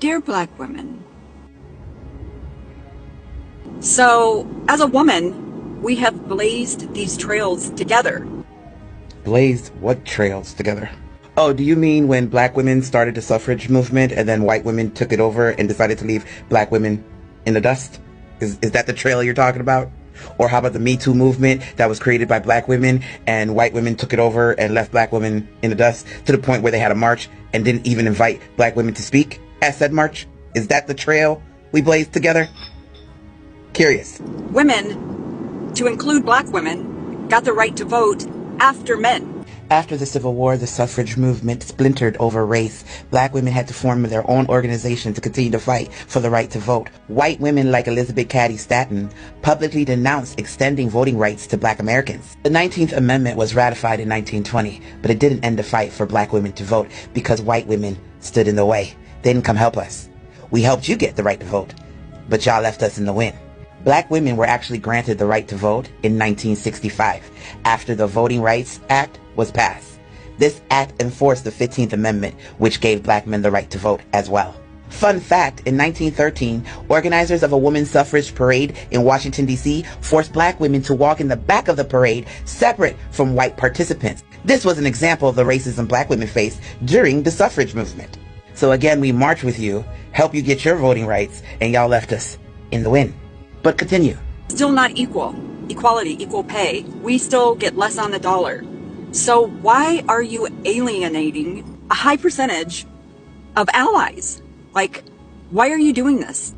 Dear Black women, so as a woman, we have blazed these trails together. Blazed what trails together? Oh, do you mean when black women started the suffrage movement and then white women took it over and decided to leave black women in the dust? Is that the trail you're talking about? Or how about the Me Too movement that was created by black women and white women took it over and left black women in the dust to the point where they had a march and didn't even invite black women to speak at said march? Is that the trail we blazed together? Curious. Women, to include black women, got the right to vote after men. After the Civil War, the suffrage movement splintered over race. Black women had to form their own organization to continue to fight for the right to vote. White women like Elizabeth Cady Stanton publicly denounced extending voting rights to black Americans. The 19th Amendment was ratified in 1920, but it didn't end the fight for black women to vote because white women stood in the way. They didn't come help us. We helped you get the right to vote, but y'all left us in the wind. Black women were actually granted the right to vote in 1965 after the Voting Rights Act was passed. This act enforced the 15th Amendment, which gave black men the right to vote as well. Fun fact, in 1913, organizers of a women's suffrage parade in Washington, D.C. forced black women to walk in the back of the parade separate from white participants. This was an example of the racism black women faced during the suffrage movement. So again, we march with you, help you get your voting rights, and y'all left us in the wind. But continue. Still not equal. Equality, equal pay. We still get less on the dollar. So why are you alienating a high percentage of allies? Like, why are you doing this?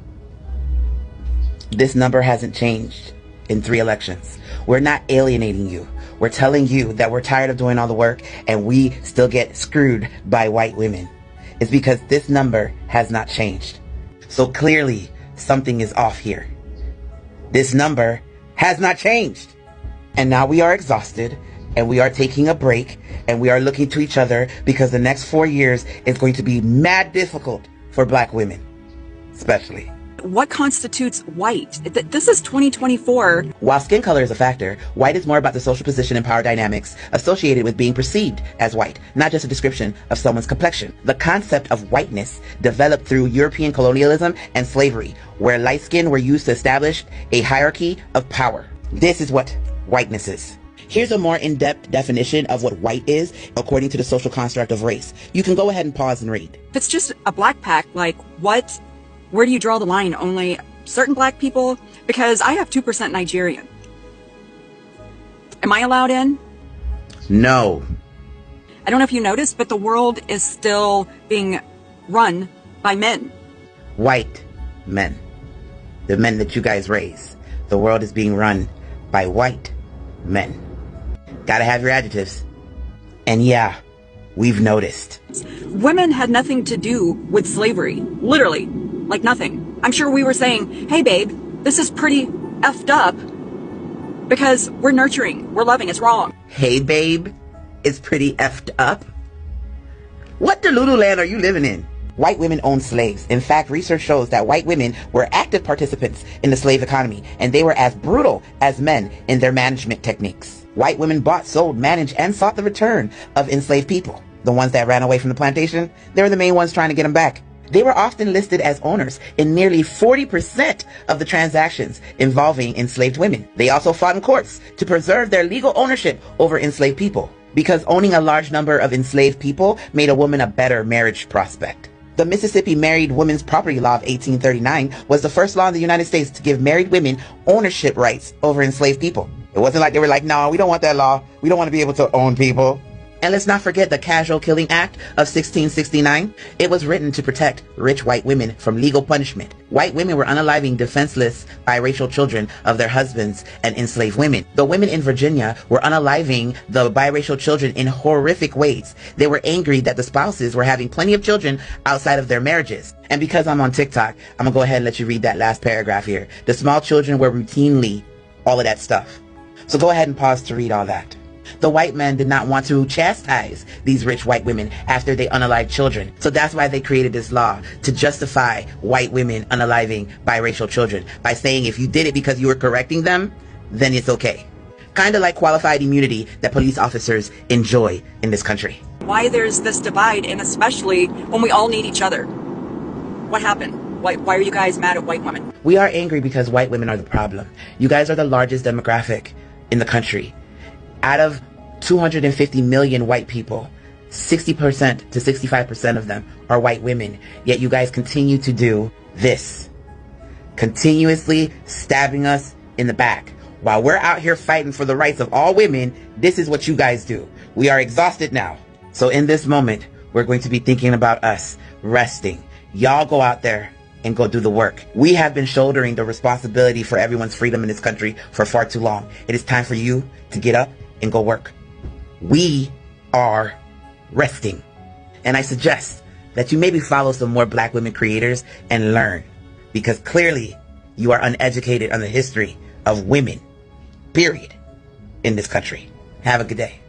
This number hasn't changed in 3 elections. We're not alienating you. We're telling you that we're tired of doing all the work and we still get screwed by white women. It's because this number has not changed. So clearly something is off here. This number has not changed. And now we are exhausted and we are taking a break and we are looking to each other because the next 4 years is going to be mad difficult for black women, especially. What constitutes white? This is 2024. While skin color is a factor, white is more about the social position and power dynamics associated with being perceived as white, not just a description of someone's complexion. The concept of whiteness developed through European colonialism and slavery, where light skin were used to establish a hierarchy of power. This is what whiteness is. Here's a more in-depth definition of what white is according to the social construct of race. You can go ahead and pause and read. If it's just a black pack, like what? Where do you draw the line? Only certain black people? Because I have 2% Nigerian. Am I allowed in? No. I don't know if you noticed, but the world is still being run by men. White men. The men that you guys raise. The world is being run by white men. Gotta have your adjectives. And yeah, we've noticed. Women had nothing to do with slavery. Literally. Like nothing. I'm sure we were saying, hey babe, this is pretty effed up because we're nurturing, we're loving, it's wrong. Hey babe, it's pretty effed up? What Delulu land are you living in? White women owned slaves. In fact, research shows that white women were active participants in the slave economy and they were as brutal as men in their management techniques. White women bought, sold, managed, and sought the return of enslaved people. The ones that ran away from the plantation, they were the main ones trying to get them back. They were often listed as owners in nearly 40% of the transactions involving enslaved women. They also fought in courts to preserve their legal ownership over enslaved people, because owning a large number of enslaved people made a woman a better marriage prospect. The Mississippi Married Women's Property Law of 1839 was the first law in the United States to give married women ownership rights over enslaved people. It wasn't like they were like, no, we don't want that law. We don't want to be able to own people. And let's not forget the Casual Killing Act of 1669. It was written to protect rich white women from legal punishment. White women were unaliving defenseless biracial children of their husbands and enslaved women. The women in Virginia were unaliving the biracial children in horrific ways. They were angry that the spouses were having plenty of children outside of their marriages. And because I'm on TikTok, I'm gonna go ahead and let you read that last paragraph here. The small children were routinely all of that stuff. So go ahead and pause to read all that. The white men did not want to chastise these rich white women after they unalived children. So that's why they created this law, to justify white women unaliving biracial children by saying if you did it because you were correcting them, then it's okay. Kind of like qualified immunity that police officers enjoy in this country. Why there's this divide, and especially when we all need each other. What happened? Why are you guys mad at white women? We are angry because white women are the problem. You guys are the largest demographic in the country. Out of 250 million white people, 60% to 65% of them are white women. Yet you guys continue to do this. Continuously stabbing us in the back. While we're out here fighting for the rights of all women, this is what you guys do. We are exhausted now. So in this moment, we're going to be thinking about us, resting. Y'all go out there and go do the work. We have been shouldering the responsibility for everyone's freedom in this country for far too long. It is time for you to get up and go work. We are resting. And I suggest that you maybe follow some more black women creators and learn. Because clearly you are uneducated on the history of women, period, in this country. Have a good day.